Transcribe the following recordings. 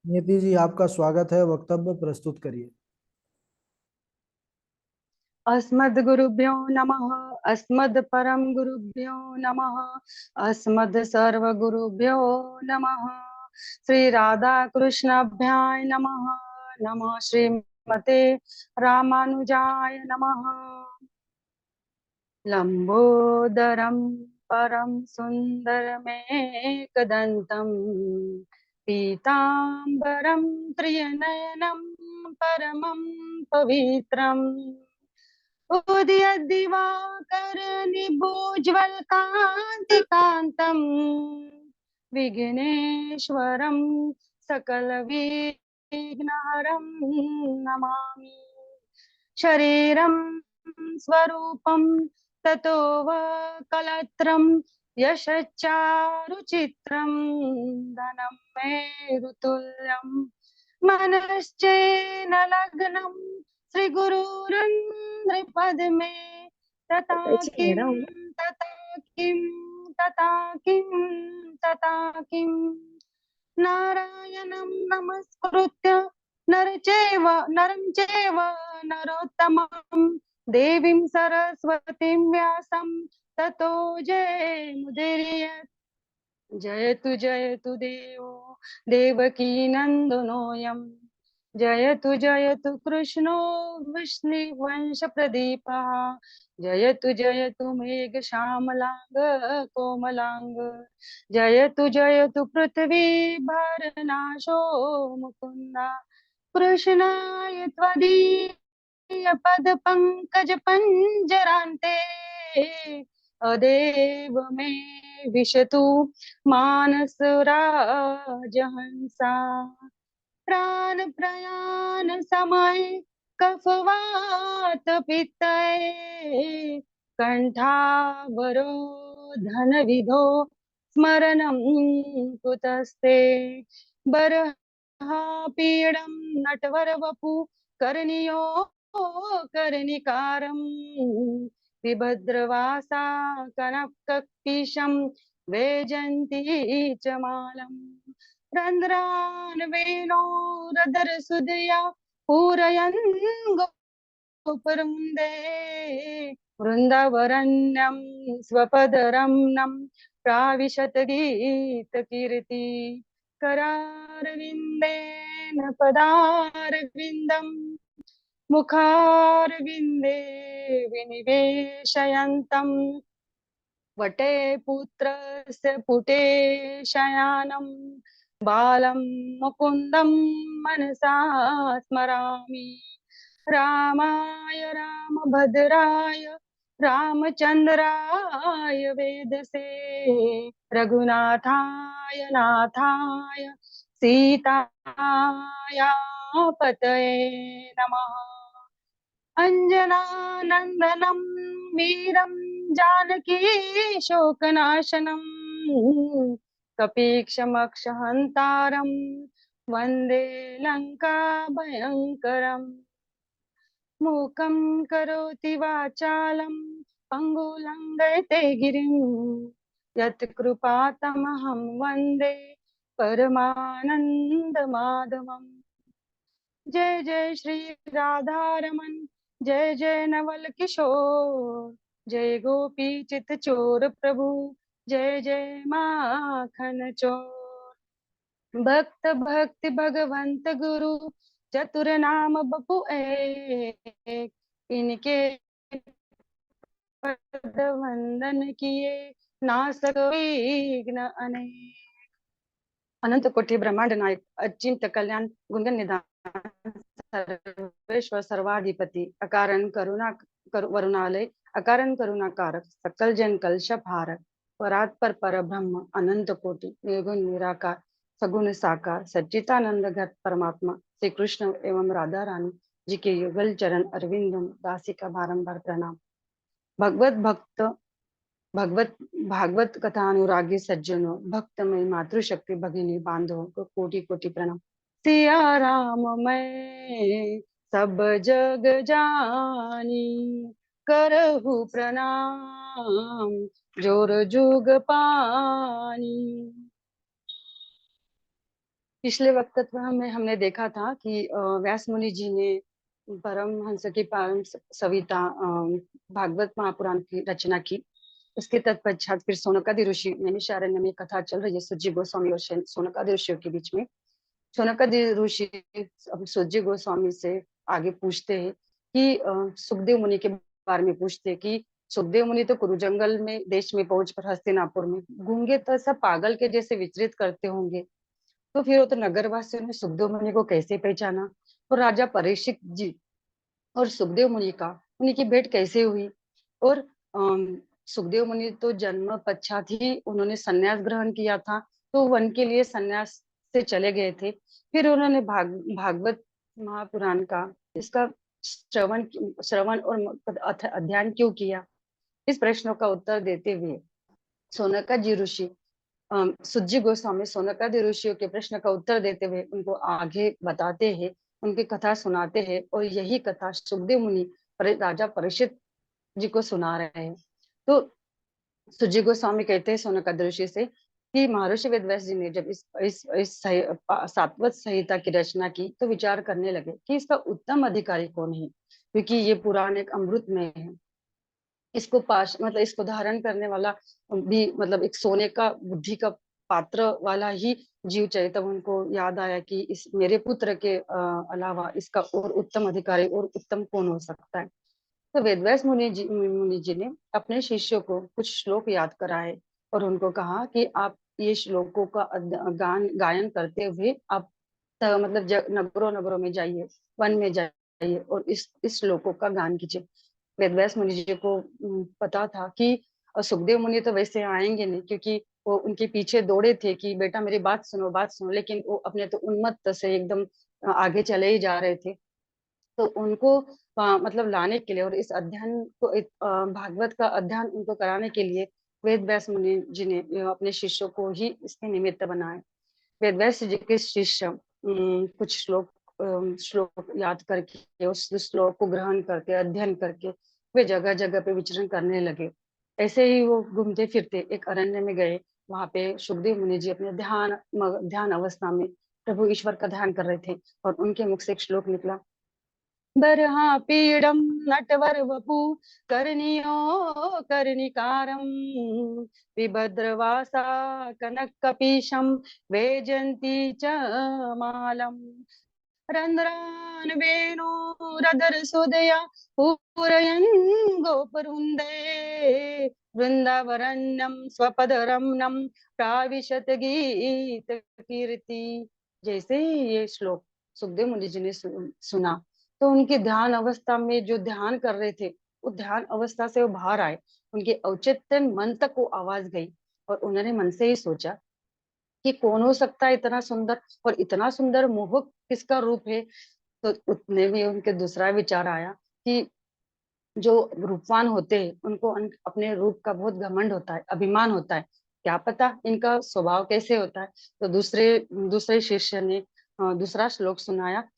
नियति जी, आपका स्वागत है। वक्तव्य प्रस्तुत करिए। अस्मद्गुरुभ्यो नमः। अस्मद् परम गुरुभ्यो नमः। अस्मद् सर्वगुरुभ्यो नमः। श्री राधा कृष्णाभ्याय नमः। नमः श्रीमते रामानुजाय नमः। लंबोदरम परम सुंदरमेकदंतम पीतांबरम त्रिनयनम परमं पवित्रम् उदयद्दिवाकरनिभोज्वलकान्तिकान्तम् विघ्नेश्वरं सकलविघ्नहरं नमामि। शरीरं स्वरूपं ततो वा कलत्रं यशच्चारुचित्रं धनं मेरुतुल्यं मनश्चेन लग्नं श्रीगुरुरन्ध्रपद्मे तथा किं तथा किं तथा किं तथा किं नारायणं नमस्कृत्य नरं चैव नरोत्तमं देवीं सरस्वतीं व्यासं ततो जयमुदीरयेत्। जयतु देवो देवकी नन्दनोऽयं। जयतु कृष्णो वंश प्रदीपः। जयतु मेघश्यामलांग कोमलांग। जयतु पृथ्वी भरनाशो मुकुन्दा। कृष्णाय त्वदीय पद पंकज पंजरान्ते अदेव मे विशतु मानस राजहंसा। प्राण प्रयाण समय कफवात पित्तये कंठावरोधन विधो स्मरणं कुतस्ते। बर्हा पीडं नटवर वपु कर्णियो कर्णिकारं विभद्रवासा कनककिशं वैजन्ती च मालम्। रन्ध्रान् वेणोरधरसुधया पूरयन् गोपुरमुन्दे वृन्दावरण्यं स्वपदरम्नं प्राविशत गीतकीर्ति। करारविन्देन पदारविन्दं मुखारविन्दे विनिवेशयन्तं वटे पुत्रस्य पुटे शयानं बालं मुकुन्दं मनसा स्मरामि। रामाय रामभद्राय रामचन्द्राय वेदसे रघुनाथाय नाथाय सीताया पतये नमः। अञ्जनानन्दनं वीरं जानकी शोकनाशनं कपीक्षमक्षहन्तारं वन्दे लङ्काभयङ्करम्। मूकं करोति वाचालं पङ्गुलङ्घयते गिरिं यत्कृपातमहं वन्दे परमानन्दमाधवम्। जय जय श्री राधारमण जय जय नवल किशोर जय गोपी चित चोर प्रभु जय जय माखन चोर। भक्त भक्ति भगवंत गुरु चतुर नाम बपु एक। इनके पद वंदन किए नासक विघ्न अनेक। अनंत कोटि ब्रह्मांड नायक अचिंत्य कल्याण गुणगण निधान सर्वेश्वर सर्वाधिपति अकारण करुणा वरुणालय अकारण करुणा कारक सकल जन कलशप हारक परात्पर पर ब्रह्म अनंत कोटि निर्गुण निराकार सगुण साकार सच्चिदानंद घट परमात्मा श्री कृष्ण एवं राधा रानी जी के युगल चरण अरविंदम दासी का बारंबार प्रणाम। भगवत भक्त भगवत भागवत कथा अनुरागी सज्जनों भक्तमय मातृशक्ति भगिनी बांधवों को कोटि कोटि प्रणाम। सिया राम मैं सब जग जानी करहु प्रणाम जोर जुग पानी। पिछले वक्तत्व में हमने देखा था कि व्यास मुनि जी ने परमहंस की परम सविता भागवत महापुराण की रचना की। उसके तत्पश्चात फिर सोनकादि ऋषि नैमिषारण्य में कथा चल रही है सुज्जी गोस्वामी और सोनकादि ऋषियों के बीच में। सोनकादि ऋषि अब सुज्जी गोस्वामी से आगे पूछते हैं कि सुखदेव मुनि के बारे में पूछते हैं कि सुखदेव मुनि तो कुरु जंगल में देश में पहुंच पर हस्तिनापुर में गूंगे तो सब पागल के जैसे विचरित करते होंगे, तो फिर वो तो नगर वासियों ने सुखदेव मुनि को कैसे पहचाना? और राजा परीक्षित जी और सुखदेव मुनि का उन्हीं की भेंट कैसे हुई? और सुखदेव मुनि तो जन्म पश्चात ही उन्होंने संन्यास ग्रहण किया था, तो वन के लिए संन्यास से चले गए थे। फिर उन्होंने भागवत महापुराण का इसका श्रवण श्रवण और अध्ययन क्यों किया? इस प्रश्नों का उत्तर देते हुए सोनका जी ऋषि सुज्जी गोस्वामी सोनकादि ऋषियों के प्रश्न का उत्तर देते हुए उनको आगे बताते हैं, उनकी कथा सुनाते हैं। और यही कथा सुखदेव मुनि राजा परीक्षित जी को सुना रहे हैं। तो सुज्जी गोस्वामी कहते हैं सोनकादि ऋषि से कि महर्षि वेदव्यास जी ने जब सातवत संहिता की रचना की तो विचार करने लगे कि इसका उत्तम अधिकारी कौन है, क्योंकि ये पुराण एक अमृत में है। इसको पाश मतलब इसको धारण करने वाला भी मतलब एक सोने का बुद्धि का पात्र वाला ही जीव चाहिए। तब उनको याद आया कि इस मेरे पुत्र के अलावा इसका और उत्तम अधिकारी और उत्तम कौन हो सकता है। तो वेदव्यास मुनि जी ने अपने शिष्यों को कुछ श्लोक याद कराए और उनको कहा कि आप ये श्लोकों का गायन करते हुए आप मतलब नगरों नगरों में जाइए, वन में जाइए और इस श्लोकों का गान कीजिए। वेदव्यास मुनि जी को पता था कि सुखदेव मुनि तो वैसे आएंगे नहीं, क्योंकि वो उनके पीछे दौड़े थे कि बेटा मेरी बात सुनो, लेकिन वो अपने तो उन्मत्त से एकदम आगे चले ही जा रहे थे। तो उनको मतलब लाने के लिए और इस अध्ययन को भागवत का अध्ययन उनको कराने के लिए वेद व्यास मुनि जी ने अपने शिष्यों को ही इसके निमित्त बनाए। वेद व्यास जी के शिष्य कुछ श्लोक याद करके उस श्लोक को ग्रहण करके अध्ययन करके वे जगह जगह पे विचरण करने लगे। ऐसे ही वो घूमते फिरते एक अरण्य में गए। वहां पे सुखदेव मुनि जी अपने ध्यान अवस्था में प्रभु ईश्वर का ध्यान कर रहे थे और उनके मुख से एक श्लोक निकला। बर्हा पीडम नटवर वपु कर्णियो कर्णिकारम विभद्रवासा कनक कपीशम वेजंती च मालम रंध्रान वेणुरधर सुदया पूरयन् गोपरुन्दे वृंदावरण्यम स्वपदरम्यम प्राविशत गीत कीर्ति। जैसे ही ये श्लोक सुखदेव मुनि जी ने सुना तो उनकी ध्यान अवस्था में जो ध्यान कर रहे थे वो ध्यान अवस्था से वो बाहर आए। उनके औचित्यन मन तक वो आवाज गई और उन्होंने मन से ही सोचा कि कौन हो सकता है इतना सुंदर, और इतना सुंदर मोहक किसका रूप है। तो उतने में उनके दूसरा विचार आया कि जो रूपवान होते हैं उनको अपने रूप का बहुत घमंड होता है, अभिमान होता है, क्या पता इनका स्वभाव कैसे होता है। तो दूसरे दूसरे शिष्य ने दूसरा श्लोक सुनाया।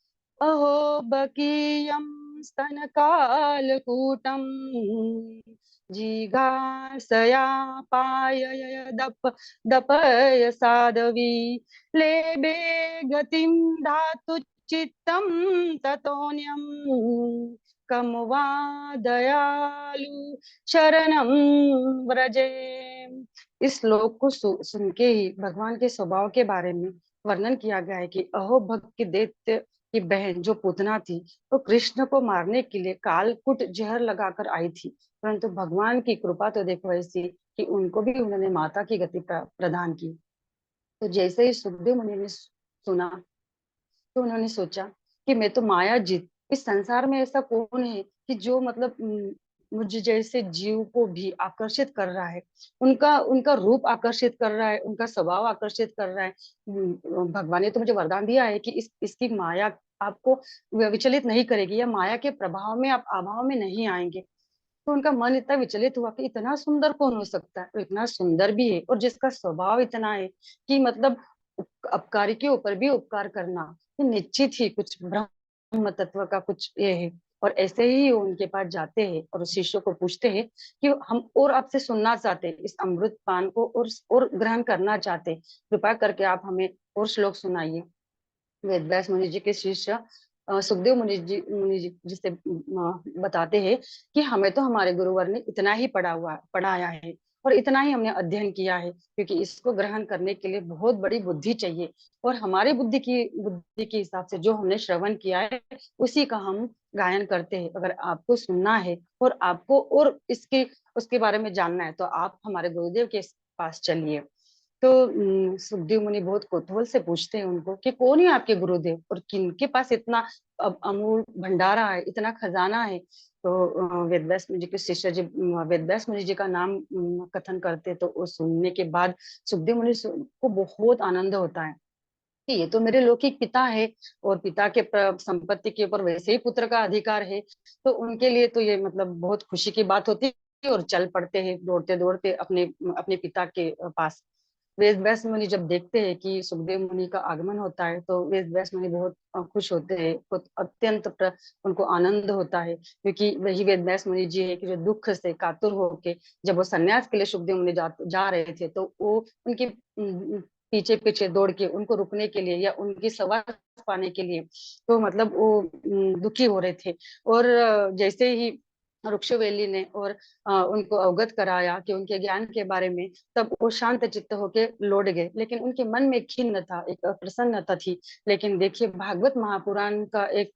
अहो बकीयम स्तन कालकूटम जिघासया पायय दप दपय साधवी लेबे गतिम धातु चित्तम ततोन्यम कम वा दयालु शरणम व्रजे। इस श्लोक को सुन के ही भगवान के स्वभाव के बारे में वर्णन किया गया है कि अहो भक्त की दैत्य की बहन जो पूतना थी तो कृष्ण को मारने के लिए कालकुट जहर लगाकर आई थी, परंतु भगवान की कृपा तो देखो ऐसी कि उनको भी उन्होंने माता की गति प्रदान की। तो जैसे ही सुखदेव मुनि ने सुना तो उन्होंने सोचा कि मैं तो माया जीत, इस संसार में ऐसा कौन है कि जो मतलब मुझ जैसे जीव को भी आकर्षित कर रहा है, उनका उनका रूप आकर्षित कर रहा है, उनका स्वभाव आकर्षित कर रहा है। भगवान ने तो मुझे वरदान दिया है कि इसकी माया आपको विचलित नहीं करेगी, या माया के प्रभाव में आप अभाव में नहीं आएंगे। तो उनका मन इतना विचलित हुआ कि इतना सुंदर कौन हो सकता है, और इतना सुंदर भी है और जिसका स्वभाव इतना है कि मतलब अपकारी के ऊपर भी उपकार करना, ये निश्चित ही कुछ ब्रह्म तत्व का कुछ ये है। और ऐसे ही उनके पास जाते हैं और उस शिष्य को पूछते हैं कि हम और आपसे सुनना चाहते हैं, इस अमृत पान को और ग्रहण करना चाहते हैं, कृपा करके आप हमें और श्लोक सुनाइए। वेद व्यास मुनि जी के शिष्य सुखदेव मुनि जी जिसे बताते हैं कि हमें तो हमारे गुरुवर ने इतना ही पढ़ाया है और इतना ही हमने अध्ययन किया है, क्योंकि इसको ग्रहण करने के लिए बहुत बड़ी बुद्धि चाहिए। और हमारी बुद्धि के हिसाब से जो हमने श्रवण किया है उसी का हम गायन करते हैं। अगर आपको सुनना है और आपको और इसके उसके बारे में जानना है तो आप हमारे गुरुदेव के पास चलिए। तो सुखदेव मुनि बहुत कौतूहल से पूछते हैं उनको कि कौन है आपके गुरुदेव और किनके पास इतना अमूल भंडारा है, इतना खजाना है। तो वेदव्यास मुनि जी के शिष्य जी वेदव्यास मुनि जी का नाम कथन करते, तो वो सुनने के बाद सुखदेव मुनि को बहुत आनंद होता है कि ये तो मेरे लौकिक पिता है और पिता के संपत्ति के ऊपर वैसे ही पुत्र का अधिकार है। तो उनके लिए तो ये मतलब बहुत खुशी की बात होती है और चल पड़ते हैं दौड़ते दौड़ते अपने अपने पिता के पास। वेद व्यास मुनि जब देखते हैं कि सुखदेव मुनि का आगमन होता है तो वेद व्यास मुनि बहुत खुश होते हैं, बहुत अत्यंत उनको आनंद होता है, क्योंकि वही वेद व्यास मुनि जी है कि जो दुख से कातुर होके जब वो सन्यास के लिए सुखदेव मुनि जा रहे थे तो वो उनके पीछे पीछे दौड़ के उनको रुकने के लिए या उनकी सवार पाने के लिए तो मतलब वो दुखी हो रहे थे। और जैसे ही वृक्षवेली ने और उनको अवगत कराया कि उनके ज्ञान के बारे में, तब वो शांत चित्त होके लौट गए। लेकिन उनके मन में खिन्न था, एक प्रसन्नता थी। लेकिन देखिए भागवत महापुराण का एक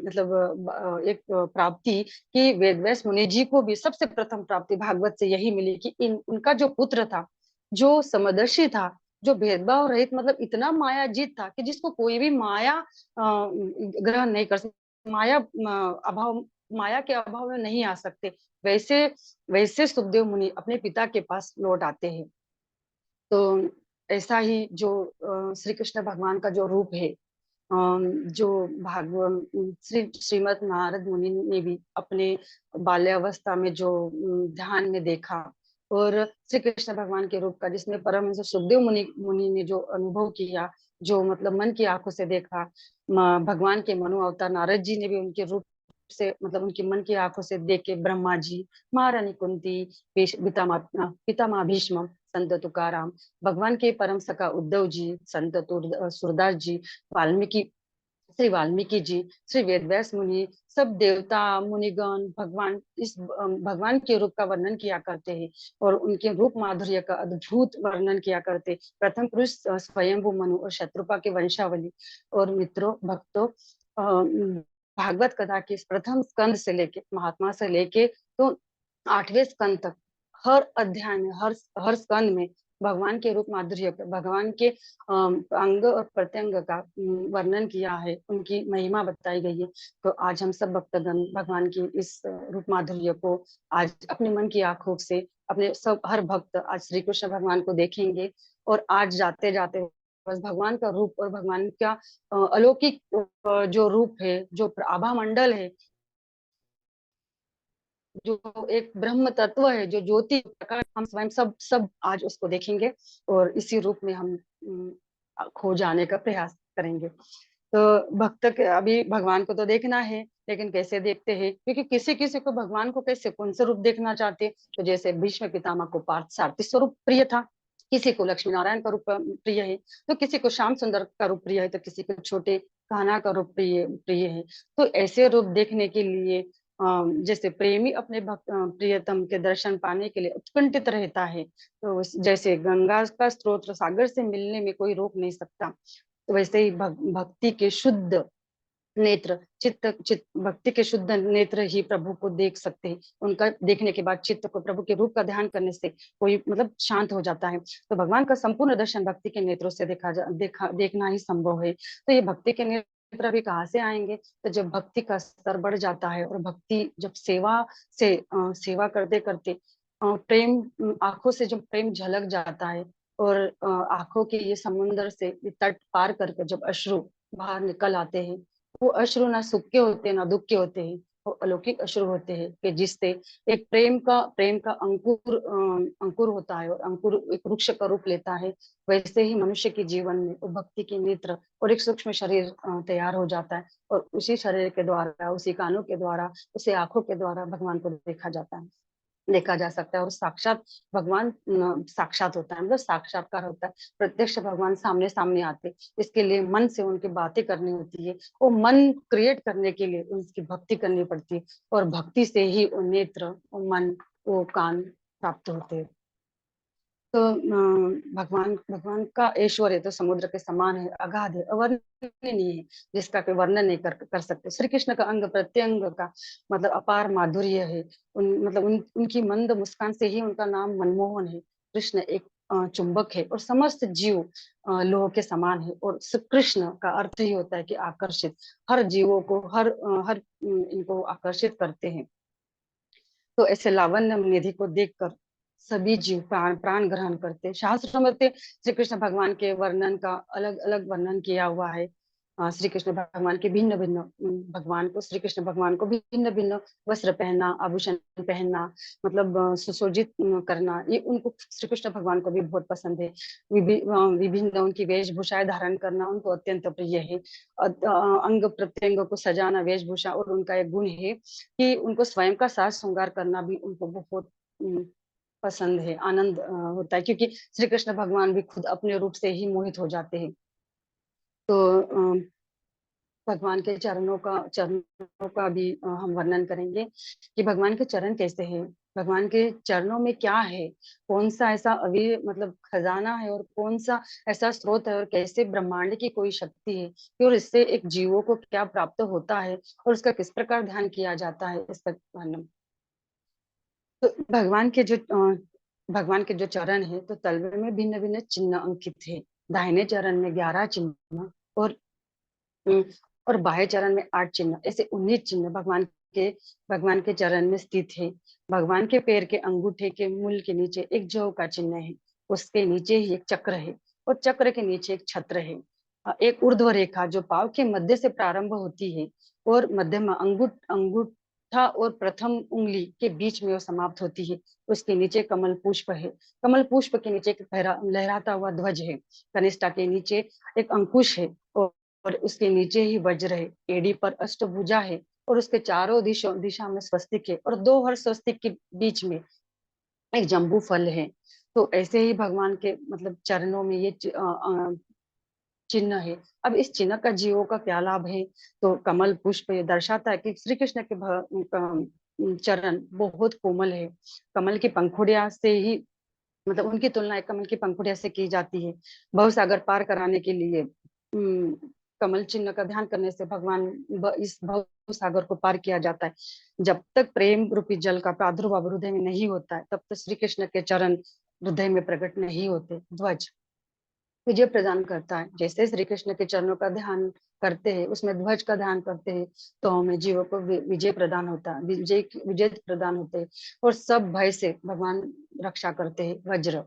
मतलब एक प्राप्ति कि वेदव्यास मुनि जी को भी सबसे प्रथम प्राप्ति भागवत से यही मिली कि उनका जो पुत्र था, जो समदर्शी था, जो भेदभाव रहित, मतलब इतना मायाजीत था कि जिसको कोई भी माया ग्रहण नहीं कर सकता, माया के अभाव में नहीं आ सकते। वैसे वैसे सुखदेव मुनि अपने पिता के पास लौट आते हैं। तो ऐसा ही जो श्री कृष्ण भगवान का जो रूप है, जो भागवत श्रीमद नारद मुनि ने भी अपने बाल्यावस्था में जो ध्यान में देखा, और श्री कृष्ण भगवान के रूप का जिसमें परमहंस सुखदेव मुनि ने जो अनुभव किया, जो मतलब मन की आंखों से देखा, भगवान के मनु अवतार नारद जी ने भी उनके रूप से मतलब उनके मन की आंखों से देख के ब्रह्मा जी, महारानी कुंती, पितामह भीष्म, संत तुकाराम, भगवान के परम सखा उद्धव जी, संत सूरदास जी, वाल्मीकि, श्री वाल्मीकि जी, श्री वेदव्यास मुनि, सब देवता मुनिगण भगवान के रूप का वर्णन किया करते हैं और उनके रूप माधुर्य का अद्भुत वर्णन किया करते। प्रथम पुरुष स्वयंभू मनु और शत्रुपा के वंशावली। और मित्रों, भक्तों, भागवत कथा के प्रथम स्कंद से लेके महात्मा से लेके तो 8वें स्कंद तक हर अध्याय में, हर स्कंद में भगवान के रूप माधुर्य, भगवान के अंग और प्रत्यंग का वर्णन किया है, उनकी महिमा बताई गई है। तो आज हम सब भक्तगण भगवान की इस रूप माधुर्य को आज अपने मन की आंखों से अपने सब हर भक्त आज श्री कृष्ण भगवान को देखेंगे। और आज जाते जाते बस भगवान का रूप और भगवान का अलौकिक जो रूप है, जो आभा मंडल है, जो एक ब्रह्म तत्व है, जो ज्योति प्रकाश, हम स्वयं सब सब आज उसको देखेंगे और इसी रूप में हम खो जाने का प्रयास करेंगे। तो भक्त के अभी भगवान को तो देखना है, लेकिन कैसे देखते हैं, क्योंकि किसी किसी को भगवान को कैसे कौन से रूप देखना चाहते हैं। तो जैसे भीष्म पितामह को पार्थ सारथी स्वरूप प्रिय था, किसी को लक्ष्मी नारायण का रूप प्रिय है, तो किसी को श्याम सुंदर का रूप प्रिय है, तो किसी को छोटे कान्हा का रूप प्रिय प्रिय है। तो ऐसे रूप देखने के लिए जैसे प्रेमी अपने भक्त प्रियतम के दर्शन पाने के लिए उत्कंठित रहता है, तो जैसे गंगा का स्रोत सागर से मिलने में कोई रोक नहीं सकता, तो वैसे ही भक्ति के शुद्ध नेत्र, चित्त भक्ति के शुद्ध नेत्र ही प्रभु को देख सकते हैं। उनका देखने के बाद चित्त को प्रभु के रूप का ध्यान करने से कोई मतलब शांत हो जाता है। तो भगवान का संपूर्ण दर्शन भक्ति के नेत्रों से देखना ही संभव है। तो ये भक्ति के नेत्र अभी कहाँ से आएंगे? तो जब भक्ति का स्तर बढ़ जाता है और भक्ति जब सेवा करते करते प्रेम, आंखों से जब प्रेम झलक जाता है और आंखों के ये समुन्द्र से ये तट पार करके जब अश्रु बाहर निकल आते हैं, वो अश्रु ना सुख के होते हैं ना दुख के होते हैं, वो अलौकिक अश्रु होते हैं कि जिससे एक प्रेम का अंकुर होता है और अंकुर एक वृक्ष का रूप लेता है। वैसे ही मनुष्य के जीवन में वो भक्ति के नेत्र और एक सूक्ष्म शरीर तैयार हो जाता है और उसी शरीर के द्वारा, उसी कानों के द्वारा, उसी आंखों के द्वारा भगवान को देखा जाता है। देखा जा सकता है। और साक्षात भगवान साक्षात होता है, मतलब साक्षात्कार होता है, प्रत्यक्ष भगवान सामने सामने आते। इसके लिए मन से उनकी बातें करनी होती है, वो मन क्रिएट करने के लिए उनकी भक्ति करनी पड़ती है, और भक्ति से ही वो नेत्र, वो मन, वो कान प्राप्त होते हैं। तो भगवान भगवान का ऐश्वर्य तो समुद्र के समान है, अगाध है, अवर्णनीय है, जिसका कोई वर्णन नहीं कर सकते। श्री कृष्ण का अंग प्रत्यंग का मतलब अपार माधुर्य है। उनकी मंद मुस्कान से ही उनका नाम मनमोहन है। कृष्ण एक चुंबक है, और समस्त जीव लोह के समान है। और कृष्ण का अर्थ ही होता है कि आकर्षित, हर जीवों को, हर इनको आकर्षित करते हैं। तो ऐसे लावण्य निधि को देखकर सभी जीव प्राण प्राण ग्रहण करते। शास्त्रों में तो श्री कृष्ण भगवान के वर्णन का अलग अलग वर्णन किया हुआ है। श्री कृष्ण भगवान के भिन्न भिन्न भगवान को श्री कृष्ण भगवान को भिन्न भिन्न वस्त्र पहनना, आभूषण पहनना, मतलब सुसज्जित करना, ये उनको श्री कृष्ण भगवान को भी बहुत पसंद है। विभिन्न उनकी वेशभूषाएं धारण करना उनको अत्यंत प्रिय है। अंग प्रत्यंग को सजाना, वेशभूषा, और उनका एक गुण है कि उनको स्वयं का साज श्रृंगार करना भी उनको बहुत पसंद है, आनंद होता है, क्योंकि श्री कृष्ण भगवान भी खुद अपने रूप से ही मोहित हो जाते हैं। तो भगवान के चरणों का भी हम वर्णन करेंगे कि भगवान के चरण कैसे हैं, भगवान के चरणों में क्या है, कौन सा ऐसा अभी मतलब खजाना है, और कौन सा ऐसा स्रोत है, और कैसे ब्रह्मांड की कोई शक्ति है कि, और इससे एक जीवों को क्या प्राप्त होता है, और उसका किस प्रकार ध्यान किया जाता है, इसका वर्णन। तो भगवान के जो चरण है, तो तलवे में भिन्न भिन्न चिन्ह अंकित है। दाहिने चरण में 11 चिन्ह, और अम, और बाएं चरण में 8 चिन्ह, ऐसे 19 चिन्ह भगवान के चरण में स्थित है। भगवान के पैर के अंगूठे के मूल के नीचे एक जौ का चिन्ह है, उसके नीचे ही एक चक्र है, और चक्र के नीचे एक छत्र है। एक ऊर्ध्व रेखा जो पाव के मध्य से प्रारंभ होती है, और मध्यमा अंगूठा और प्रथम उंगली के बीच में वो समाप्त होती है। उसके नीचे कमल पुष्प है। कमल पुष्प के नीचे एक लहराता हुआ ध्वज है। कनिष्ठा के नीचे एक अंकुश है, और उसके नीचे ही वज्र है। एड़ी पर अष्टभुजा है, और उसके चारों दिशा में स्वस्तिक है, और दो हर स्वस्तिक के बीच में एक जम्बू फल है। तो ऐसे ही भगवान के मतलब चरणों में ये चिन्ह है। अब इस चिन्ह का जीवों का क्या लाभ है? तो कमल पुष्प ये दर्शाता है कि श्री कृष्ण के चरण बहुत कोमल है। कमल की पंखुड़िया से ही मतलब उनकी तुलना एक कमल की पंखुड़िया से की जाती है। भवसागर पार कराने के लिए कमल चिन्ह का ध्यान करने से भगवान इस भव सागर को पार किया जाता है। जब तक प्रेम रूपी जल का प्रादुर्भाव हृदय में नहीं होता है, तब तक श्री कृष्ण के चरण हृदय में प्रकट नहीं होते। ध्वज विजय प्रदान करता है। जैसे श्री कृष्ण के चरणों का ध्यान करते हैं, उसमें ध्वज का ध्यान करते हैं, तो हमें जीवों को विजय प्रदान होता है, विजय प्रदान होते हैं, और सब भय से भगवान रक्षा करते हैं। वज्र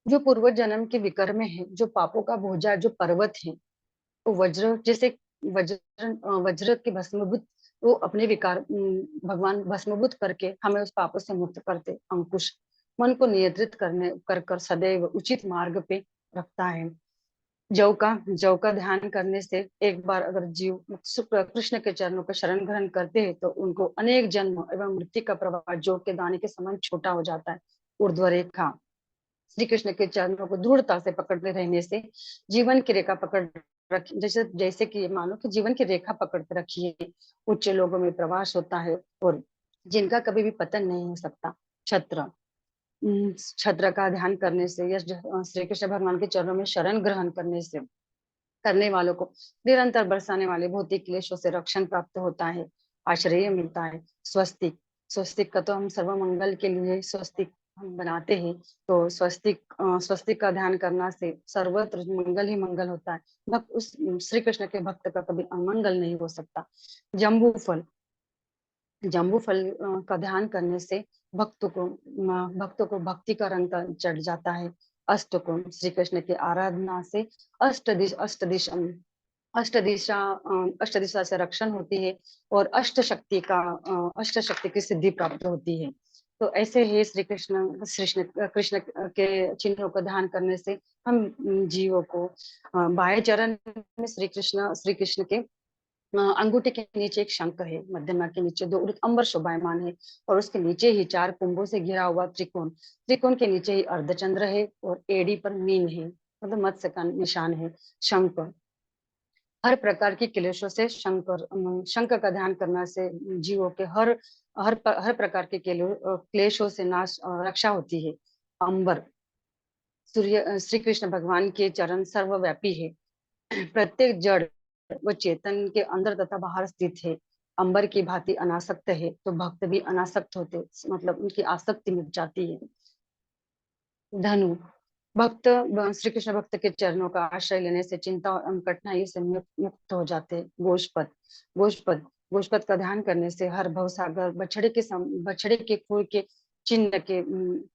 जो पूर्व जन्म के विकर्म है, जो पापों का बोझा, जो पर्वत है, वो वज्र जैसे वज्र के भस्मीभूत, वो अपने विकार भगवान भस्मीभूत करके हमें उस पापों से मुक्त करते। अंकुश मन को नियंत्रित कर सदैव उचित मार्ग पे रखता है। जव का ध्यान करने से एक बार अगर जीव कृष्ण के चरणों का शरण ग्रहण करते हैं, तो उनको अनेक जन्म एवं मृत्यु का प्रभाव जौ के दाने के समान छोटा हो जाता है। ऊर्ध्व रेखा श्री कृष्ण के चरणों को दृढ़ता से पकड़ते रहने से जीवन की रेखा पकड़ रखी, जैसे जैसे कि मानो कि जीवन की रेखा पकड़ के रखिए। उच्च लोगों में प्रवास होता है, और जिनका कभी भी पतन नहीं हो सकता। छत्र छत्र का ध्यान करने से या श्री कृष्ण भगवान के चरणों में शरण ग्रहण करने से करने वालों को निरंतर बरसाने वाले भौतिक क्लेशों से रक्षण प्राप्त होता है, आश्रय मिलता है। स्वस्तिक स्वस्तिक का तो हम सर्वमंगल के लिए स्वस्तिक हम बनाते हैं। तो स्वस्तिक का ध्यान करना से सर्वत्र मंगल ही मंगल होता है। भक्त उस श्री कृष्ण के भक्त का कभी अमंगल नहीं हो सकता। जम्बू फल जम्बू फल का ध्यान करने से भक्तों को भक्ति का रंग चढ़ जाता है। अष्टकोण श्री कृष्ण की आराधना से अष्ट दिशा से रक्षण होती है, और अष्ट शक्ति की सिद्धि प्राप्त होती है। तो ऐसे ही कृष्ण के चिन्हों को ध्यान करने से हम जीवों को बाएं चरण में श्री कृष्ण के अंगूठे के नीचे एक शंख है, मध्यमा के नीचे दो उड़ित अंबर शोभायमान है, और उसके नीचे ही चार कुंभों से घिरा हुआ त्रिकोण, त्रिकोण के नीचे ही अर्धचंद्र है, और एड़ी पर मीन है, मतलब मत्स्य का निशान है। शंख, हर प्रकार की क्लेशों से शंख का ध्यान करने से जीवों के हर प्रकार के क्लेशों से नाश रक्षा होती है। अंबर, श्री कृष्ण भगवान के चरण सर्वव्यापी है, प्रत्येक जड़ व चेतन के अंदर तथा बाहर स्थित है। अंबर की भांति अनासक्त है तो भक्त भी अनासक्त होते, मतलब उनकी आसक्ति मिट जाती है। धनु, भक्त श्री कृष्ण भक्त के चरणों का आश्रय लेने से चिंता और कठिनाई से मुक्त हो जाते। गोष्पद, गोष्पद, गोष्पद का ध्यान करने से हर भवसागर बछड़े के खुर के चिन्ह के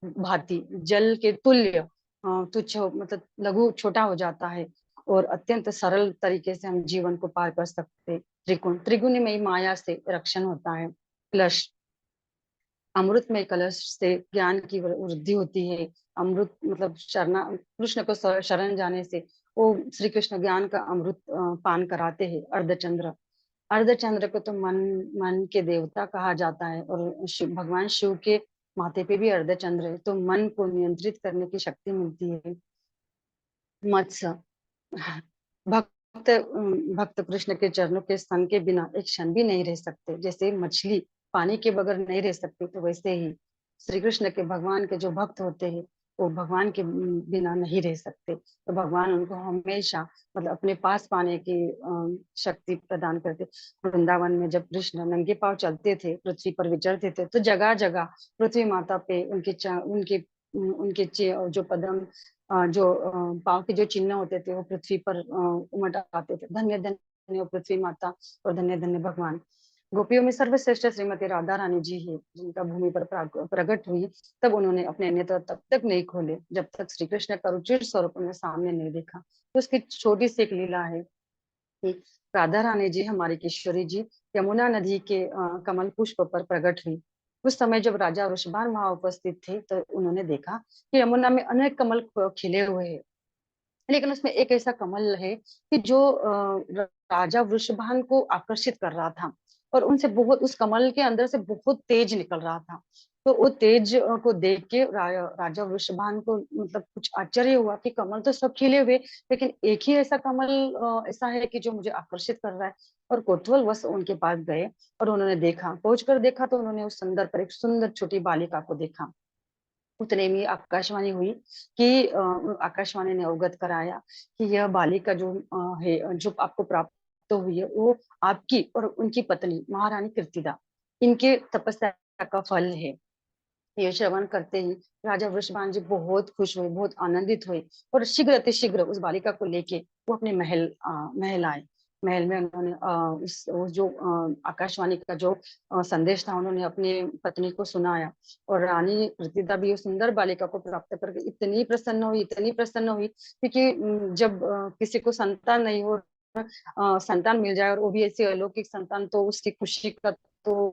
भांति जल के तुल्य तुच्छ मतलब लघु छोटा हो जाता है, और अत्यंत सरल तरीके से हम जीवन को पार कर सकते। त्रिकोण, त्रिगुणमयी माया से रक्षण होता है। कलश, अमृतमय कलश से ज्ञान की वृद्धि होती है। अमृत मतलब शरणा, कृष्ण को शरण जाने से वो श्री कृष्ण ज्ञान का अमृत पान कराते हैं। अर्धचंद्र, अर्धचंद्र को तो मन मन के देवता कहा जाता है, और भगवान शिव के माथे पे भी अर्धचंद्र है, तो मन को नियंत्रित करने की शक्ति मिलती है। मत्स्य, भक्त कृष्ण के चरणों के स्तन के बिना एक क्षण भी नहीं रह सकते। जैसे मछली पानी के बगैर नहीं रह सकती, तो वैसे ही श्री कृष्ण के भगवान के जो भक्त होते हैं वो भगवान के बिना नहीं रह सकते, तो भगवान उनको हमेशा मतलब अपने पास पाने की शक्ति प्रदान करते। वृंदावन में जब कृष्ण नंगे पांव चलते थे, पृथ्वी पर विचरते थे, तो जगह जगह पृथ्वी माता पे उनके जो पदम जो पाँव के जो चिन्ह होते थे वो पृथ्वी पर उमट आते थे। धन्य धन्य वो पृथ्वी माता और धन्य धन्य भगवान। गोपियों में सर्वश्रेष्ठ श्रीमती राधा रानी जी है, जिनका भूमि पर प्रकट हुई, तब उन्होंने अपने नेत्र तब तक नहीं खोले जब तक श्री कृष्ण का रुचिर स्वरूप उन्हें सामने नहीं देखा। तो उसकी छोटी सी एक लीला है कि राधा रानी जी, हमारी किशोरी जी, यमुना नदी के कमल पुष्प पर प्रकट हुई। उस समय जब राजा वृषभान वहां उपस्थित थे, तो उन्होंने देखा कि यमुना में अनेक कमल खिले हुए हैं, लेकिन उसमें एक ऐसा कमल है कि जो राजा वृषभान को आकर्षित कर रहा था, और उनसे बहुत, उस कमल के अंदर से बहुत तेज निकल रहा था। तो वो तेज को देख के राजा वृषभान को मतलब कुछ आश्चर्य हुआ कि कमल तो सब खिले हुए, लेकिन एक ही ऐसा कमल ऐसा है कि जो मुझे आकर्षित कर रहा है। और कौतूहल वश उनके पास गए, और उन्होंने देखा, पहुंचकर देखा तो उन्होंने उस सुंदर पर एक सुंदर छोटी बालिका को देखा। उतने में आकाशवाणी हुई कि आकाशवाणी ने अवगत कराया कि यह बालिका जो है, जो आपको प्राप्त हुई है, वो आपकी और उनकी पत्नी महारानी कीर्तिदा, इनके तपस्या का फल है। ये श्रवण करते ही राजा वृषभान जी बहुत खुश हुए, बहुत आनंदित हुए, और शीघ्र अतिशीघ्र उस बालिका को लेके वो अपने महल आए। महल में उन्होंने उस जो आकाशवाणी का जो संदेश था, उन्होंने अपनी पत्नी को सुनाया। और रानी प्रतिदा भी उस सुंदर बालिका को प्राप्त करके इतनी प्रसन्न हुई, इतनी प्रसन्न हुई, क्योंकि जब किसी को संतान नहीं हो, संतान मिल जाए और वो भी ऐसी अलौकिक संतान, तो उसकी खुशी का तो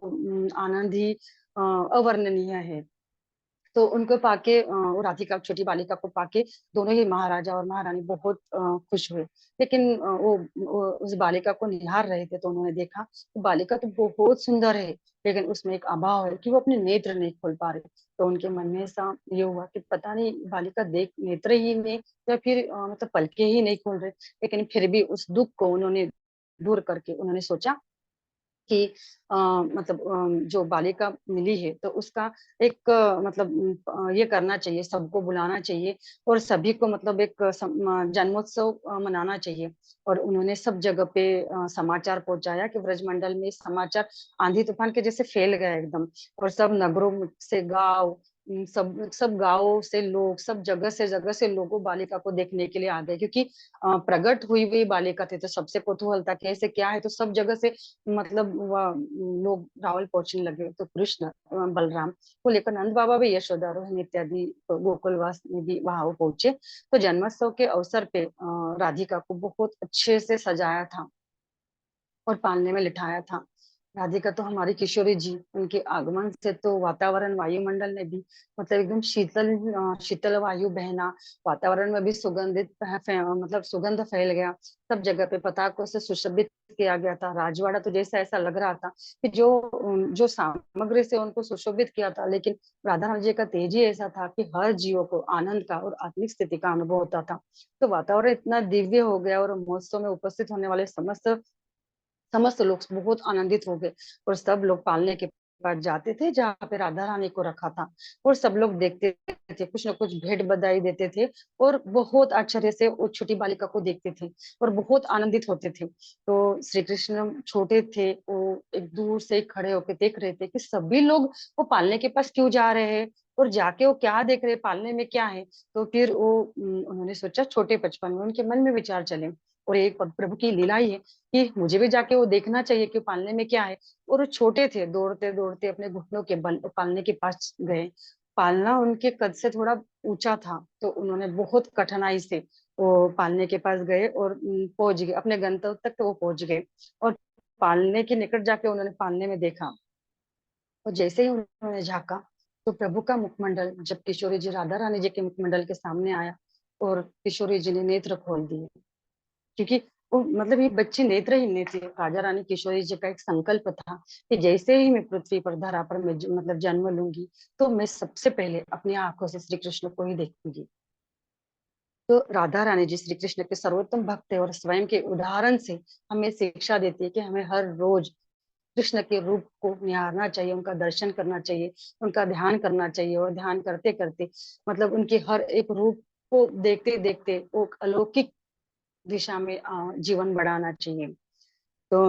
आनंद ही अवर्णनीय है। तो उनको पाके वो राधिका छोटी बालिका को पाके दोनों ही महाराजा और महारानी बहुत खुश हुए। लेकिन वो उस बालिका को निहार रहे थे, तो उन्होंने देखा कि बालिका तो बहुत सुंदर है, लेकिन उसमें एक अभाव है कि वो अपने नेत्र नहीं खोल पा रहे। तो उनके मन में ऐसा ये हुआ कि पता नहीं बालिका देख नेत्र ही नहीं, या फिर मतलब पलके ही नहीं खोल रहे। लेकिन फिर भी उस दुख को उन्होंने दूर करके उन्होंने सोचा कि मतलब जो बालिका मिली है, तो उसका एक ये करना चाहिए, सबको बुलाना चाहिए, और सभी को मतलब एक जन्मोत्सव मनाना चाहिए। और उन्होंने सब जगह पे समाचार पहुंचाया कि ब्रजमंडल में समाचार आंधी तूफान के जैसे फैल गया एकदम। और सब नगरों से गांव, सब सब गांवों से लोग, सब जगह से लोगों बालिका को देखने के लिए आ गए, क्योंकि प्रकट हुई हुई बालिका थी, तो सबसे कौतूहल था कैसे क्या है, तो सब जगह से मतलब वह लोग रावल पहुंचने लगे। तो कृष्ण बलराम को लेकर नंद बाबा भी, यशोदा, रोहिणी इत्यादि गोकुलवास में भी वहां वो पहुंचे। तो जन्मोत्सव के अवसर पे राधिका को बहुत अच्छे से सजाया था और पालने में लिटाया था। राधिका तो हमारी किशोरी जी, उनके आगमन से तो वातावरण वायुमंडल ने भी मतलब एकदम शीतल वायु बहना, वातावरण में भी मतलब सुगंध फैल गया। सब जगह पे पताकों से सुशोभित किया गया था। राजवाड़ा तो जैसा ऐसा लग रहा था कि जो सामग्री से उनको सुशोभित किया था, लेकिन राधा रानी जी का तेज ही ऐसा था कि हर जीव को आनंद का और आत्मिक स्थिति का अनुभव होता था। तो वातावरण इतना दिव्य हो गया और महोत्सव में उपस्थित होने वाले समस्त समस्त लोग बहुत आनंदित हो गए। और सब लोग पालने के पास जाते थे जहाँ पे राधा रानी को रखा था, और सब लोग देखते थे, कुछ ना कुछ भेंट बधाई देते थे, और बहुत आश्चर्य से वो छोटी बालिका को देखते थे और बहुत आनंदित होते थे। तो श्री कृष्ण छोटे थे, वो एक दूर से खड़े होकर देख रहे थे कि सभी लोग वो पालने के पास क्यों जा रहे हैं और जाके वो क्या देख रहे हैं, पालने में क्या है। तो फिर वो उन्होंने सोचा, छोटे बचपन में उनके मन में विचार चले, और एक प्रभु की लीला ही है कि मुझे भी जाके वो देखना चाहिए कि पालने में क्या है। और वो छोटे थे, दौड़ते दौड़ते अपने घुटनों के बल पालने के पास गए। पालना उनके कद से थोड़ा ऊंचा था, तो उन्होंने बहुत कठिनाई से वो पालने के पास गए और पहुंच गए अपने गंतव्य तक, तो वो पहुंच गए। और पालने के निकट जाके उन्होंने पालने में देखा, और जैसे ही उन्होंने झांका, तो प्रभु का मुखमंडल जब किशोरी जी राधा रानी जी के मुखमंडल के सामने आया, और किशोरी जी ने नेत्र खोल दिए। क्योंकि वो मतलब ये बच्चे नेत्रहीन थे। राजा रानी किशोरी जी का एक संकल्प था कि जैसे ही मैं पृथ्वी पर धरा पर मैं मतलब जन्म लूंगी, तो मैं सबसे पहले अपनी आंखों से श्री कृष्ण को ही देखूंगी। तो राधा रानी जी श्री कृष्ण के सर्वोत्तम भक्त है, और स्वयं के उदाहरण से हमें शिक्षा देती है कि हमें हर रोज कृष्ण के रूप को निहारना चाहिए, उनका दर्शन करना चाहिए, उनका ध्यान करना चाहिए, और ध्यान करते करते मतलब उनके हर एक रूप को देखते देखते वो अलौकिक दिशा में जीवन बढ़ाना चाहिए। तो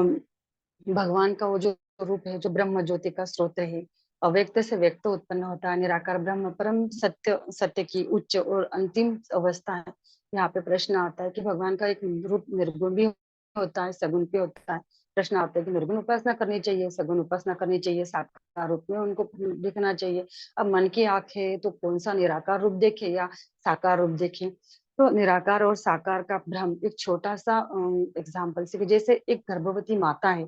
भगवान का वो जो रूप है, जो ब्रह्म ज्योति का स्रोत है, अव्यक्त से व्यक्त उत्पन्न होता है, निराकार ब्रह्म परम सत्य, सत्य की उच्च और अंतिम अवस्था है। यहाँ पे प्रश्न आता है कि भगवान का एक रूप निर्गुण भी होता है, सगुण भी होता है। प्रश्न आता है कि निर्गुण उपासना करनी चाहिए, सगुण उपासना करनी चाहिए, साकार रूप में उनको दिखना चाहिए। अब मन की आंख है तो कौन सा निराकार रूप देखे या साकार रूप देखे। तो निराकार और साकार का भ्रम एक छोटा सा एग्जाम्पल से, जैसे एक गर्भवती माता है,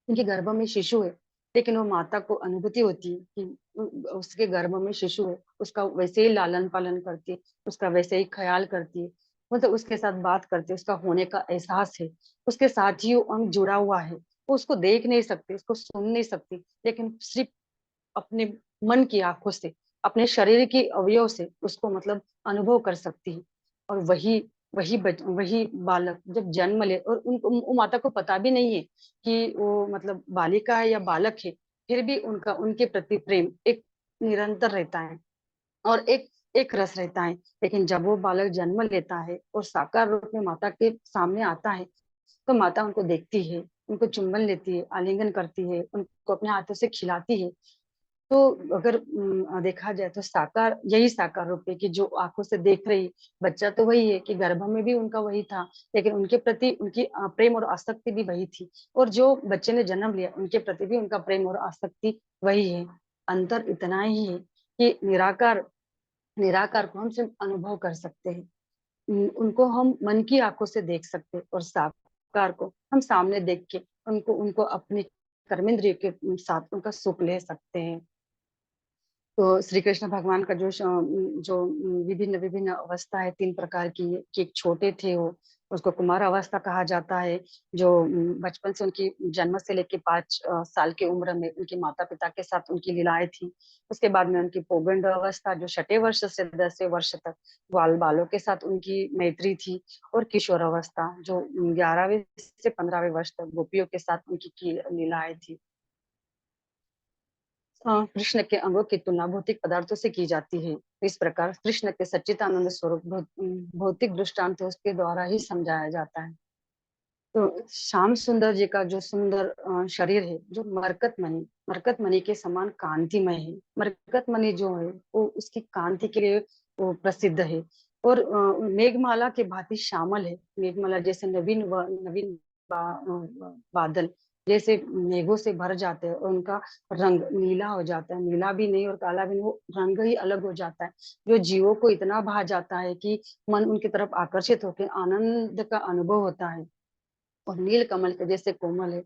उनके गर्भ में शिशु है, लेकिन वो माता को अनुभूति होती है कि उसके गर्भ में शिशु है, उसका वैसे ही लालन पालन करती है, उसका वैसे ही ख्याल करती है, मतलब उसके साथ बात करती है, उसका होने का एहसास है, उसके साथ ही वो अंग जुड़ा हुआ है। वो उसको देख नहीं सकती, उसको सुन नहीं सकती, लेकिन सिर्फ अपने मन की आंखों से, अपने शरीर की अवयव से उसको मतलब अनुभव कर सकती है। और वही बालक जब जन्म ले, और उनको वो माता को पता भी नहीं है कि वो मतलब बालिका है या बालक है, फिर भी उनका उनके प्रति प्रेम एक निरंतर रहता है, और एक एक रस रहता है। लेकिन जब वो बालक जन्म लेता है और साकार रूप में माता के सामने आता है, तो माता उनको देखती है, उनको चुंबन लेती है, आलिंगन करती है, उनको अपने हाथों से खिलाती है। तो अगर देखा जाए तो साकार यही साकार रूप है कि जो आंखों से देख रही बच्चा तो वही है, कि गर्भ में भी उनका वही था, लेकिन उनके प्रति उनकी प्रेम और आसक्ति भी वही थी, और जो बच्चे ने जन्म लिया उनके प्रति भी उनका प्रेम और आसक्ति वही है। अंतर इतना ही है कि निराकार निराकार को हम सिर्फ अनुभव कर सकते हैं, उनको हम मन की आंखों से देख सकते हैं, और साकार को हम सामने देख के उनको उनको अपने कर्मेंद्रिय के साथ उनका सुख ले सकते हैं। तो श्री कृष्ण भगवान का जो विभिन्न विभिन्न अवस्था है, तीन प्रकार की, कि एक छोटे थे वो, उसको कुमार अवस्था कहा जाता है, जो बचपन से उनकी जन्म से लेके 5 साल की उम्र में उनके माता पिता के साथ उनकी लीलाएं थी। उसके बाद में उनकी पौगंड अवस्था, जो 6ठे वर्ष से 10वें वर्ष तक बाल बालों के साथ उनकी मैत्री थी। और किशोर अवस्था, जो 11वें से 15वें वर्ष तक गोपियों के साथ उनकी लीलाएं थी। कृष्ण के अंगों की तुलना भौतिक पदार्थों से की जाती है। इस प्रकार कृष्ण के सच्चिदानंद स्वरूप भौतिक दृष्टांत उसके द्वारा ही समझाया जाता है। तो श्याम सुंदर जी का जो सुंदर शरीर है, जो मरकत मणि के समान कांतिमय है। मरकत मणि जो है वो उसकी कांति के लिए वो प्रसिद्ध है, और मेघमाला के भांति श्यामल है। मेघमाला जैसे नवीन बादल जैसे मेघों से भर जाते हैं, और उनका रंग नीला हो जाता है, नीला भी नहीं और काला भी नहीं, वो रंग ही अलग हो जाता है, जो जीवों को इतना भा जाता है कि मन उनकी तरफ आकर्षित होकर आनंद का अनुभव होता है। और नील कमल के जैसे कोमल है।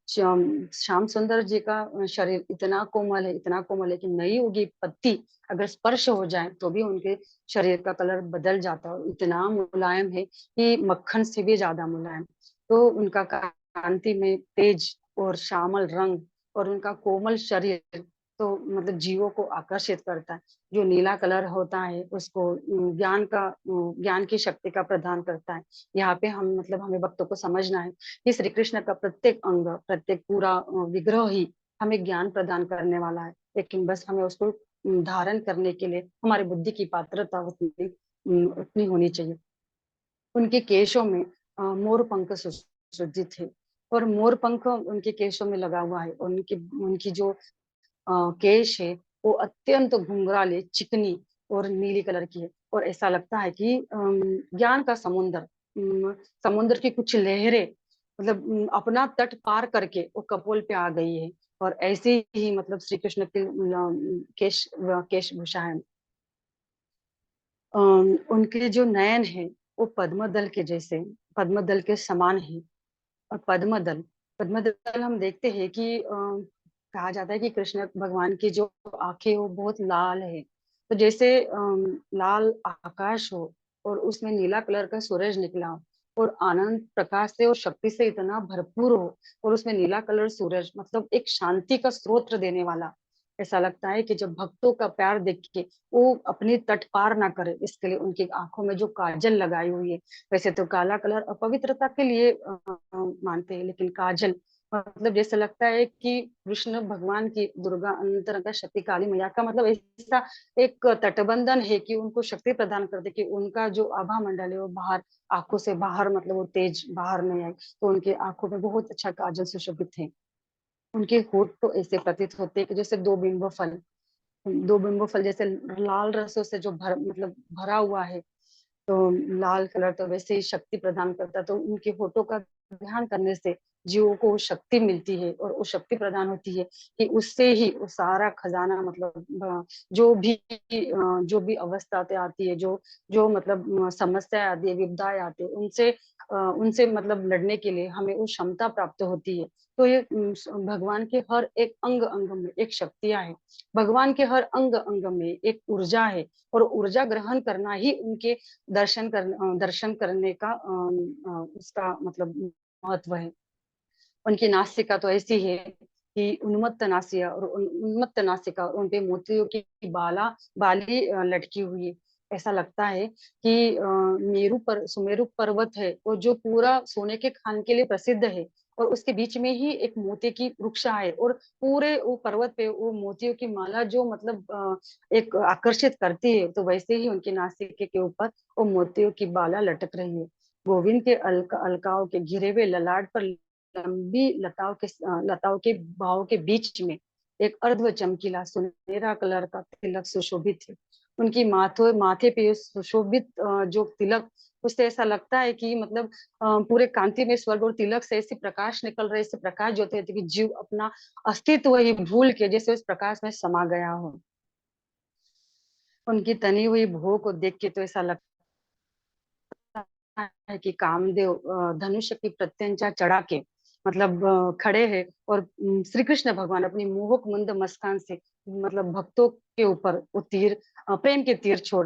श्याम सुंदर जी का शरीर इतना कोमल है कि नई उगी पत्ती अगर स्पर्श हो जाए तो भी उनके शरीर का कलर बदल जाता है, और इतना मुलायम है कि मक्खन से भी ज्यादा मुलायम। तो उनका कांति में तेज और श्यामल रंग और उनका कोमल शरीर तो मतलब जीवों को आकर्षित करता है। जो नीला कलर होता है उसको ज्ञान की शक्ति का प्रदान करता है। यहाँ पे हम मतलब हमें भक्तों को समझना है कि श्री कृष्ण का प्रत्येक अंग, प्रत्येक पूरा विग्रह ही हमें ज्ञान प्रदान करने वाला है। लेकिन बस हमें उसको धारण करने के लिए हमारी बुद्धि की पात्रता उतनी होनी चाहिए। उनके केशों में मोर पंख सुसज्जित है, और मोर पंख उनके केशों में लगा हुआ है। और उनकी उनकी जो केश है वो अत्यंत घुंघराले, चिकनी और नीली कलर की है। और ऐसा लगता है कि ज्ञान का समुंदर, समुद्र की कुछ लहरें मतलब अपना तट पार करके वो कपोल पे आ गई है। और ऐसे ही मतलब श्री कृष्ण के केशभूषा है। उनके जो नयन है वो पद्मदल के जैसे, पद्मदल के समान है। और पद्मदल, पद्मदल हम देखते हैं कि कहा जाता है कि कृष्ण भगवान की जो आंखें वो बहुत लाल है। तो जैसे लाल आकाश हो और उसमें नीला कलर का सूरज निकला हो और आनंद प्रकाश से और शक्ति से इतना भरपूर हो, और उसमें नीला कलर सूरज मतलब एक शांति का स्रोत देने वाला। ऐसा लगता है कि जब भक्तों का प्यार देख के वो अपनी तट पार ना करे, इसके लिए उनकी आंखों में जो काजल लगाई हुई है। वैसे तो काला कलर अपवित्रता के लिए मानते हैं, लेकिन काजल मतलब जैसे लगता है कि कृष्ण भगवान की दुर्गा अंतरंगा शक्ति काली मैया का मतलब ऐसा एक तटबंधन है कि उनको शक्ति प्रदान कर दे कि उनका जो आभा मंडल है वो बाहर, आंखों से बाहर मतलब वो तेज बाहर नहीं आए। तो उनके आंखों में बहुत अच्छा काजल सुशोभित है। उनके होठ तो ऐसे प्रतीत होते हैं कि जैसे दो बिंबो फल जैसे लाल रसों से जो मतलब भरा हुआ है। तो लाल कलर तो वैसे ही शक्ति प्रदान करता है। तो उनके होठों का ध्यान करने से जीवों को शक्ति मिलती है, और वो शक्ति प्रदान होती है कि उससे ही वो सारा खजाना मतलब जो भी अवस्थाएं आती है, जो जो मतलब समस्याएं आती है, विपदाएं आती है, उनसे मतलब लड़ने के लिए हमें वो क्षमता प्राप्त होती है। तो ये भगवान के हर एक अंग अंग में एक शक्तियां है। भगवान के हर अंग अंग में एक ऊर्जा है, और ऊर्जा ग्रहण करना ही उनके दर्शन करने का उसका मतलब महत्व है। उनकी नासिका तो ऐसी है कि उन्मत्त नासिया, और उन्मत्त नासिका, और उनपे मोतियों की बाली लटकी हुई है। ऐसा लगता है कि सुमेरु पर्वत है और जो पूरा सोने के खान के लिए प्रसिद्ध है, और उसके बीच में ही एक मोती की वृक्षा है, और पूरे वो पर्वत पे वो मोतियों की माला जो मतलब एक आकर्षित करती है। तो वैसे ही उनकी नासिके के ऊपर वो मोतियों की बाला लटक रही है। गोविंद के अलकाओं के घिरे हुए ललाट पर लंबी लताओं के भाव के बीच में एक अर्ध चमकीला सुनहरा कलर का तिलक सुशोभित है। उनकी माथे पे सुशोभित जो तिलक, उससे ऐसा लगता है कि मतलब पूरे कांति में स्वर्ग और तिलक से ऐसी प्रकाश निकल रहे, ऐसे प्रकाश ज्योति होती है कि जीव अपना अस्तित्व ही भूल के जैसे उस प्रकाश में समा गया हो। उनकी तनी हुई भों को देख के तो ऐसा लगता है कि कामदेव धनुष की प्रत्यंचा चढ़ा के मतलब खड़े हैं, और श्री कृष्ण भगवान अपनी मोहक मंद मुस्कान से मतलब भक्तों के ऊपर वो तीर, प्रेम के तीर छोड़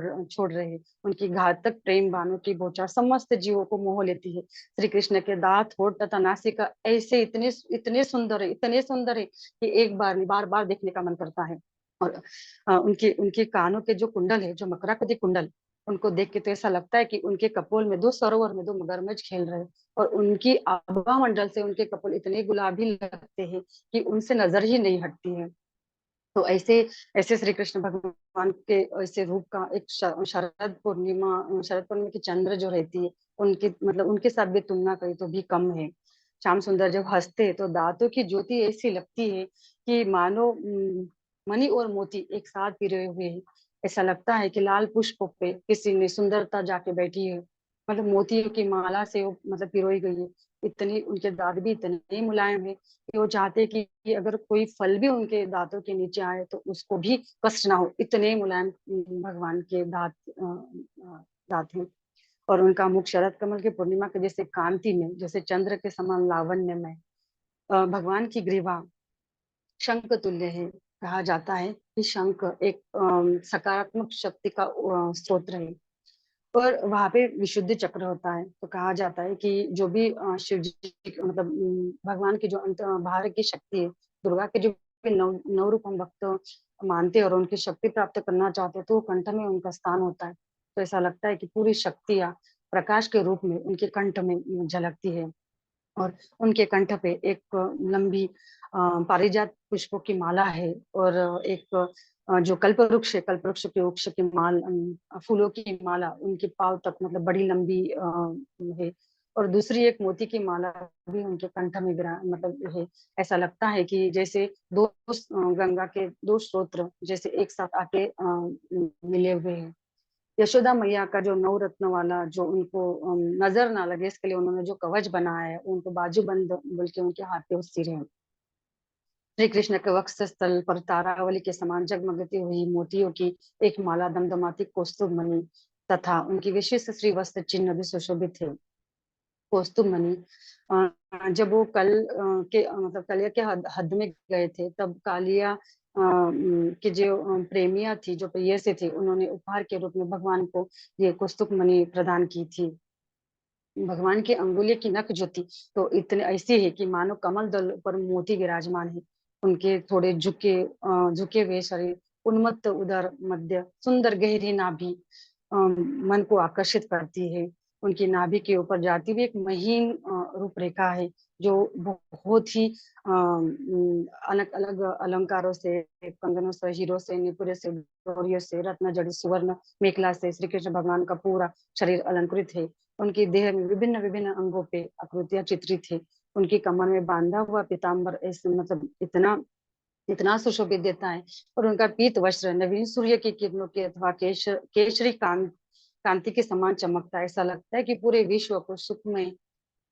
रहे हैं। उनकी घातक प्रेम बाणों की बौछार समस्त जीवों को मोह लेती है। श्री कृष्ण के दांत, होठ तथा नासिका ऐसे इतने इतने सुंदर है कि एक बार नहीं बार बार देखने का मन करता है। और उनके उनके कानों के जो कुंडल है, जो मकराकृति कुंडल, उनको देख के तो ऐसा लगता है कि उनके कपोल में दो सरोवर में दो मगरमच्छ खेल रहे हैं। और उनकी आभा मंडल से उनके कपोल इतने गुलाबी लगते हैं कि उनसे नजर ही नहीं हटती है। तो ऐसे ऐसे श्री कृष्ण भगवान के ऐसे रूप का एक शरद पूर्णिमा की चंद्र जो रहती है, उनके मतलब उनके साथ भी तुलना करी तो भी कम है। श्याम सुंदर जब हंसते हैं तो दांतों की ज्योति ऐसी लगती है कि मानो मणि और मोती एक साथ पिरोए हुए हैं। ऐसा लगता है कि लाल पुष्प पे किसी ने सुंदरता जाके बैठी है, मतलब मोतियों की माला से वो मतलब पिरोई गई है। इतनी उनके दांत भी इतने मुलायम है कि वो चाहते कि अगर कोई फल भी उनके दांतों के नीचे आए तो उसको भी कष्ट ना हो, इतने मुलायम भगवान के दांत हैं। और उनका मुख शरद कमल के पूर्णिमा के जैसे कांति में, जैसे चंद्र के समान लावण्य में। भगवान की ग्रीवा शंख तुल्य है। कहा जाता है कि शंख एक सकारात्मक शक्ति का स्रोत है, और वहां पे विशुद्ध चक्र होता है। तो कहा जाता है कि जो भी शिव जी मतलब भगवान की जो बाहर की शक्ति है, दुर्गा के जो भी नौ रूप हम भक्त मानते हैं और उनकी शक्ति प्राप्त करना चाहते हैं, तो वो कंठ में उनका स्थान होता है। तो ऐसा लगता है कि पूरी शक्तियाँ प्रकाश के रूप में उनके कंठ में झलकती है। और उनके कंठ पे एक लंबी पारिजात पुष्पों की माला है, और एक जो कल्प वृक्ष है, कल्प वृक्ष के वृक्ष की फूलों की माला उनके पाव तक मतलब बड़ी लंबी है। और दूसरी एक मोती की माला भी उनके कंठ में विरा मतलब है। ऐसा लगता है कि जैसे दो गंगा के दो स्रोत जैसे एक साथ आके मिले हुए हैं। यशोदा मैया का जो नवरत्न वाला जो उनको नजर ना लगे इसके लिए उन्होंने जो कवच बनाया है, उनको बाजूबंद बोल के उनके हाथ पे सिर है। श्री कृष्ण के वक्ष स्थल पर तारावली के समान जगमगती हुई मोतियों की एक माला दमदमाती कौस्तुभ मणि तथा उनकी विशिष्ट श्री वस्त्र चिन्ह भी सुशोभित है। कौस्तुभ मणि जब वो मतलब कलिया के हद में गए थे, तब कालिया की जो प्रेमिया थी, जो प्रेयसी थी, उन्होंने उपहार के रूप में भगवान को ये कौस्तुभ मणि प्रदान की थी। भगवान की अंगुली की नख जो थी, तो इतने ऐसी है कि मानो कमल दल पर मोती विराजमान है। उनके थोड़े झुके हुए शरीर, उन्मत्त उदर मध्य, सुंदर गहरी नाभि मन को आकर्षित करती है। उनकी नाभि के ऊपर जाती हुई एक महीन रूपरेखा है, जो बहुत ही अलग अलग अलंकारों से, कंगनों से, हीरो से, निपुरे से, डोरियों से, रत्न जड़ित सुवर्ण मेखला से श्री कृष्ण भगवान का पूरा शरीर अलंकृत है। उनकी देह में विभिन्न विभिन्न अंगों पे आकृतियां चित्रित है। उनकी कमर में बांधा हुआ पीताम्बर ऐसे मतलब इतना इतना सुशोभित देता है। और उनका पीत वस्त्र नवीन सूर्य की किरणों के अथवा केशरी कांति के समान चमकता है। ऐसा लगता है कि पूरे विश्व को सुख में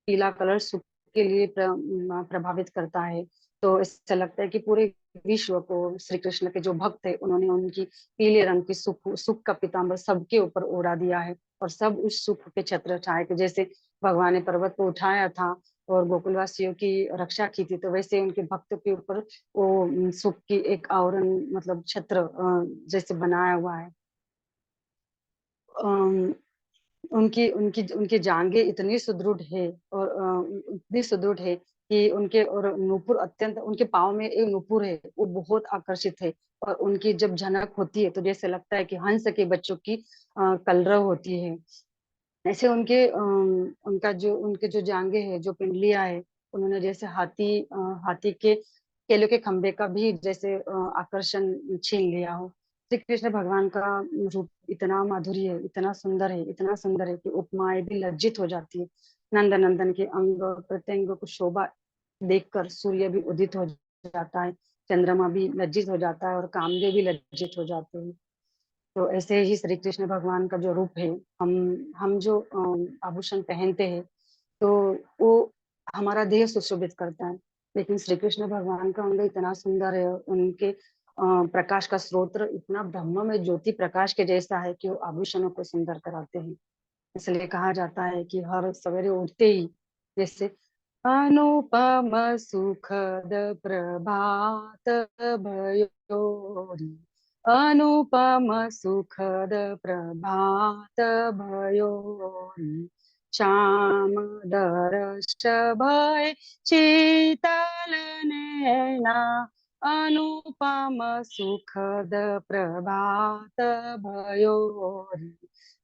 पीला कलर सुख के लिए प्रभावित करता है। तो इससे लगता है कि पूरे विश्व को श्री कृष्ण के जो भक्त है, उन्होंने उनकी पीले रंग की सुख सुख का पीताम्बर सबके ऊपर ओढ़ा दिया है। और सब उस सुख के छत्र छाए थे। जैसे भगवान ने पर्वत को उठाया था और गोकुलवासियों की रक्षा की थी, तो वैसे उनके भक्त के ऊपर वो सुख की एक आवरण मतलब छत्र जैसे बनाया हुआ है। उनकी उनकी उनकी जांघें इतनी सुदृढ़ है, और इतनी सुदृढ़ है कि उनके और नूपुर अत्यंत, उनके पाँव में एक नूपुर है, वो बहुत आकर्षित है। और उनकी जब झनक होती है तो जैसे लगता है कि हंस के बच्चों की कलरव होती है। ऐसे उनके जो जांघें है, जो पिंडलियां है, उन्होंने जैसे हाथी के केलों के खंभे का भी जैसे आकर्षण छीन लिया हो। श्री कृष्ण भगवान का रूप इतना माधुर्य है, इतना सुंदर है, इतना सुंदर है कि उपमाएं भी लज्जित हो जाती है। नंद नंदन के अंग प्रत्यंग को शोभा देखकर सूर्य भी उदित हो जाता है, चंद्रमा भी लज्जित हो जाता है, और कामदेव भी लज्जित हो जाते हैं। तो ऐसे ही श्री कृष्ण भगवान का जो रूप है, हम जो आभूषण पहनते हैं, तो वो हमारा देह सुशोभित करता है। लेकिन श्री कृष्ण भगवान का अंग इतना सुंदर है, उनके प्रकाश का स्रोत इतना ब्रह्म में ज्योति प्रकाश के जैसा है कि वो आभूषणों को सुंदर कराते हैं। इसलिए कहा जाता है कि हर सवेरे उठते ही जैसे अनुपम सुखद प्रभात भयोरी, अनुपम सुखद प्रभात भयोरी, श्याम दर्श भय शीतल नैना, अनुपम सुखद प्रभात भयोरी,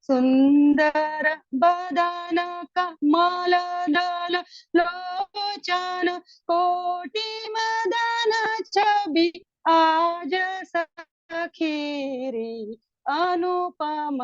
सुंदर बदन कमल दल लोचन, कोटि मदन छवि आज सखी रे, अनुपम